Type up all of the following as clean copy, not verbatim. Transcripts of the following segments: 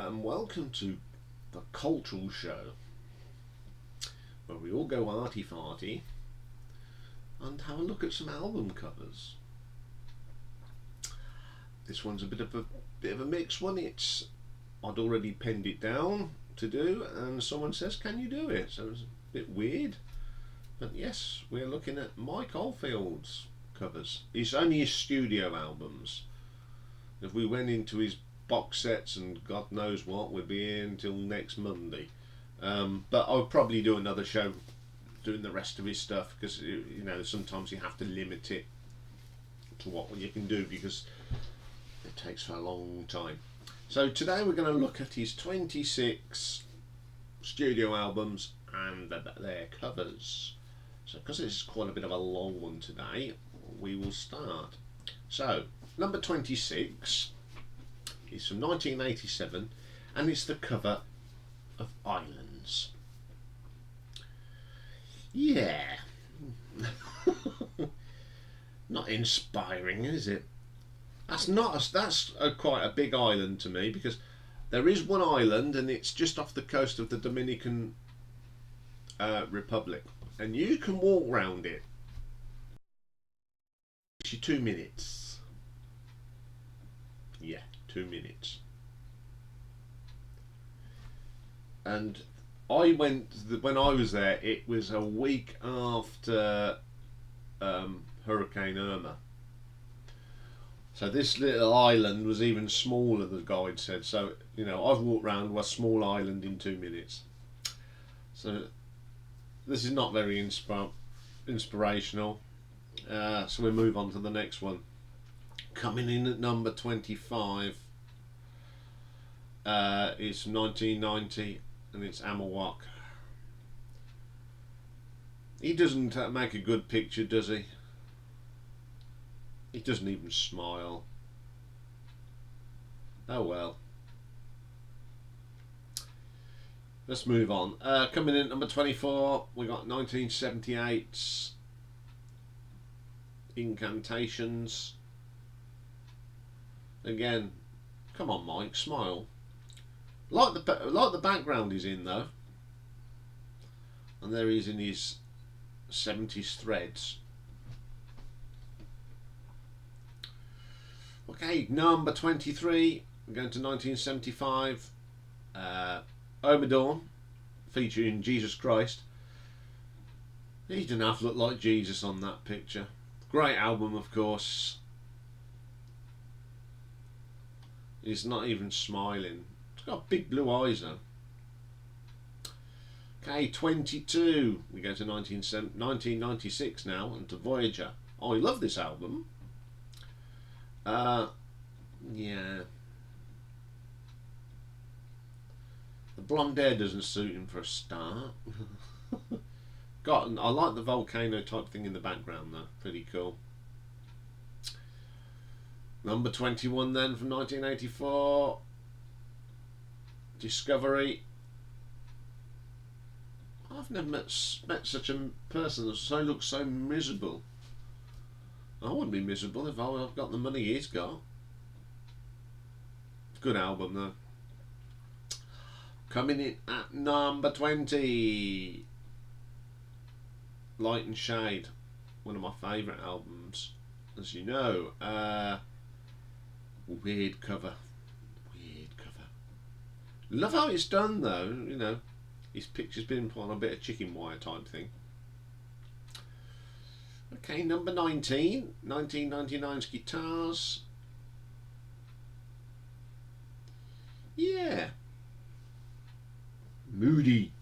Welcome to the Cultural Show, where we all go arty-farty and have a look at some album covers. This one's a bit of a mixed one. I'd already penned it down to do, and someone says, "Can you do it?" So it's a bit weird, but yes, we're looking at Mike Oldfield's covers. It's only his studio albums. If we went into his box sets and God knows what, we'd be here until next Monday. But I'll probably do another show doing the rest of his stuff, because sometimes you have to limit it to what you can do because it takes a long time. So today we're going to look at his 26 studio albums and their covers. So because this is quite a bit of a long one today, we will start. So number 26 is from 1987, and it's the cover of Islands. Yeah. Not inspiring, is it? That's quite a big island to me, because there is one island and it's just off the coast of the Dominican Republic, and you can walk round it. It's 2 minutes. Yeah, 2 minutes. And I went when I was there. It was a week after Hurricane Irma. So this little island was even smaller, the guide said. So I've walked around a small island in 2 minutes. So this is not very inspirational. So we move on to the next one. Coming in at number 25 is from 1990, and it's Amawak. He doesn't make a good picture, does he? He doesn't even smile. Oh well. Let's move on. Coming in at number 24, we got 1978's Incantations. Again, come on, Mike, smile. Like the background he's in though, and there he's in his 70s threads. Okay, number 23. We're going to 1975. Omadorn, featuring Jesus Christ. He didn't have to look like Jesus on that picture. Great album, of course. He's not even smiling. He's got big blue eyes though. Okay, 22. We go to 1996 now, and to Voyager. Oh, I love this album. Yeah. The blonde hair doesn't suit him for a start. I like the volcano type thing in the background though. Pretty cool. Number 21 then, from 1984. Discovery. I've never met such a person that looks so miserable. I wouldn't be miserable if I've got the money he's got. Good album though. Coming in at number 20. Light and Shade. One of my favourite albums, as you know. Weird cover. Love how it's done though, his picture's been put on a bit of chicken wire type thing. Okay, number 19, 1999's Guitars. Yeah. Moody.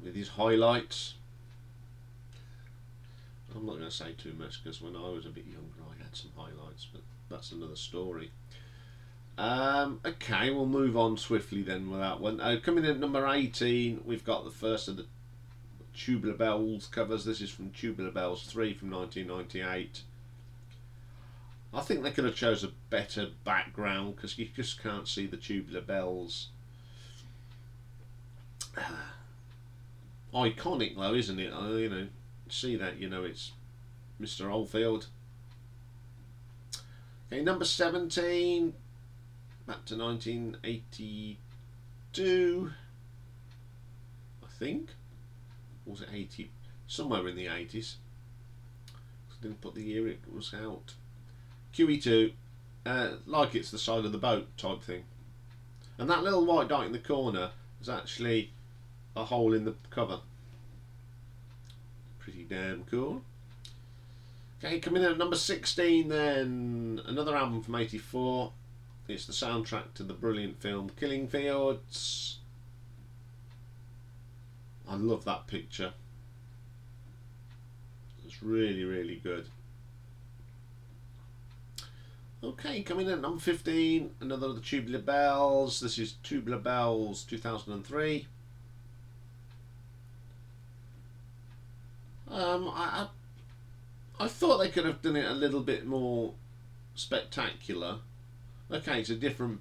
With his highlights. I'm not going to say too much, because when I was a bit younger I had some highlights, but that's another story. Okay, we'll move on swiftly then with that one. Coming in at number 18, we've got the first of the Tubular Bells covers. This is from Tubular Bells 3 from 1998. I think they could have chose a better background, because you just can't see the Tubular Bells. Iconic though, isn't it? See that, it's Mr. Oldfield. Okay, number 17. back to 1982, I think. Or was it 80? Somewhere in the 80s. I didn't put the year it was out. QE2, like it's the side of the boat type thing. And that little white dot in the corner is actually a hole in the cover. Pretty damn cool. Okay, coming in at number 16 then, another album from '84. It's the soundtrack to the brilliant film Killing Fields. I love that picture. It's really, really good. Okay, coming in at number 15, another of the Tubular Bells. This is Tubular Bells 2003. I thought they could have done it a little bit more spectacular. Okay, it's a different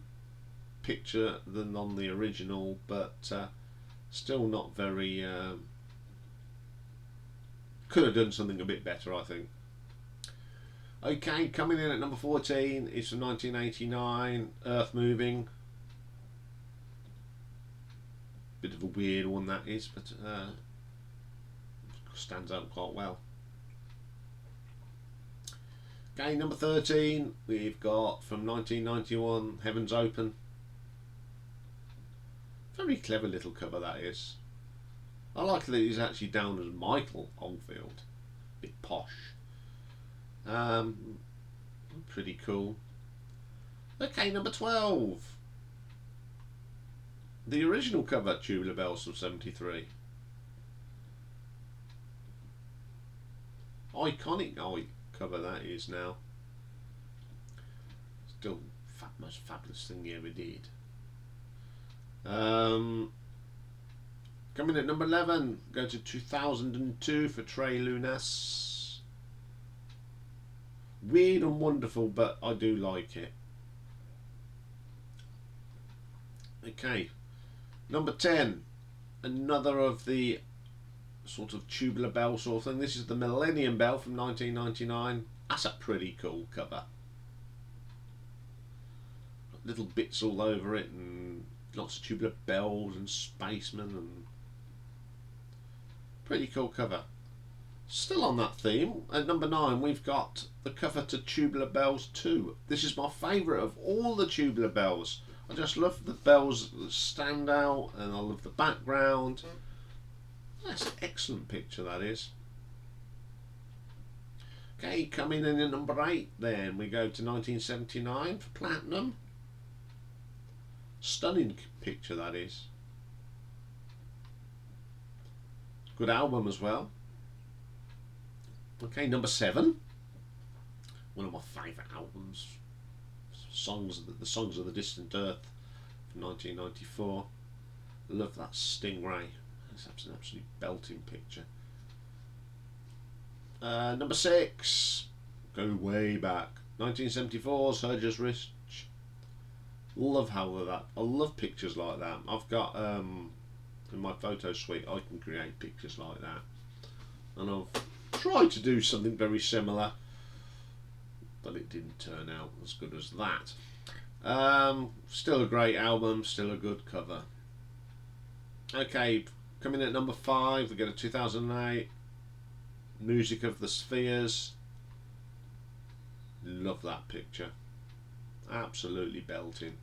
picture than on the original, but still not very... could have done something a bit better, I think. Okay, coming in at number 14 is from 1989, Earth Moving. Bit of a weird one that is, but stands out quite well. Okay, number 13, we've got from 1991, Heaven's Open. Very clever little cover that is. I like that he's actually down as Michael Oldfield. Bit posh. Pretty cool. Okay, number 12. The original cover, Tubular Bells from '73. Iconic cover that is now. Still most fabulous thing he ever did. Coming at number 11, go to 2002 for Trey Lunas. Weird and wonderful, but I do like it. Okay, number 10, another of the sort of Tubular Bell sort of thing. This is the Millennium Bell from 1999. That's a pretty cool cover. Got little bits all over it and lots of tubular bells and spacemen and pretty cool cover. Still on that theme, at number 9 we've got the cover to Tubular Bells 2. This is my favourite of all the Tubular Bells. I just love the bells that stand out and I love the background. That's an excellent picture, that is. Okay, coming in at number 8 then, we go to 1979 for Platinum. Stunning picture, that is. Good album as well. Okay, number 7. One of my favourite albums. The Songs of the Distant Earth from 1994. Love that Stingray. It's an absolutely belting picture. Number 6. Go way back. 1974's Herger's Rich. Love how that. I love pictures like that. I've got in my photo suite I can create pictures like that. And I've tried to do something very similar, but it didn't turn out as good as that. Still a great album, still a good cover. Okay, coming in at number 5, we get a 2008 Music of the Spheres. Love that picture. Absolutely belting.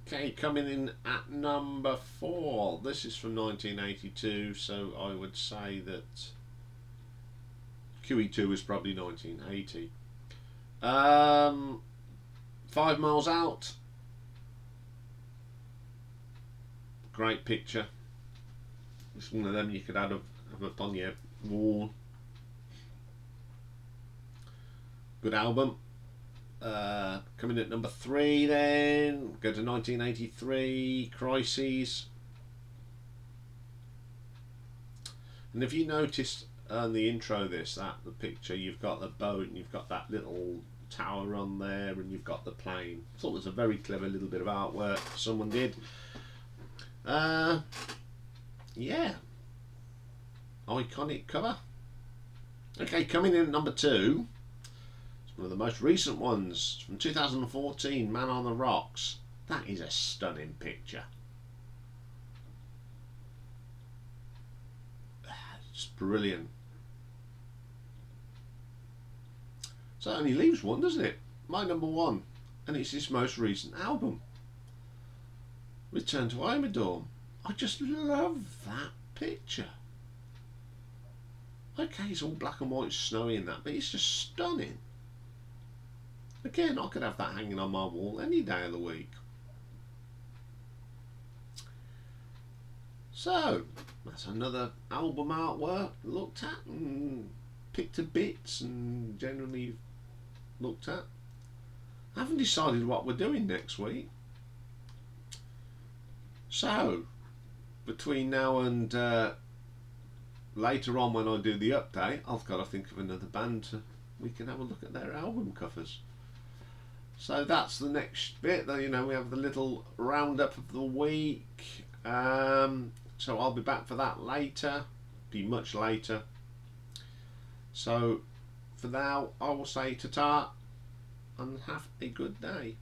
Okay, coming in at number 4. This is from 1982, so I would say that QE2 is probably 1980. 5 Miles Out. Great picture. It's one of them you could have up on your wall. Good album. Coming at number 3 then, go to 1983, Crises. And if you noticed on the intro the picture, you've got the boat and you've got that little tower on there and you've got the plane. I thought it was a very clever little bit of artwork someone did. Yeah, iconic cover. Okay, coming in at number 2, one of the most recent ones from 2014, Man on the Rocks. That is a stunning picture. It's brilliant. So it only leaves one, doesn't it? My number one, and it's his most recent album, Return to Imodorm. I just love that picture. Okay, it's all black and white, snowy and that, but it's just stunning. Again, I could have that hanging on my wall any day of the week. So, that's another album artwork looked at and picked to bits and generally looked at. I haven't decided what we're doing next week. So, between now and later on when I do the update, I've got to think of another band we can have a look at their album covers. So that's the next bit. You know, we have the little roundup of the week. So I'll be back for that later. Be much later. So for now, I will say ta-ta and have a good day.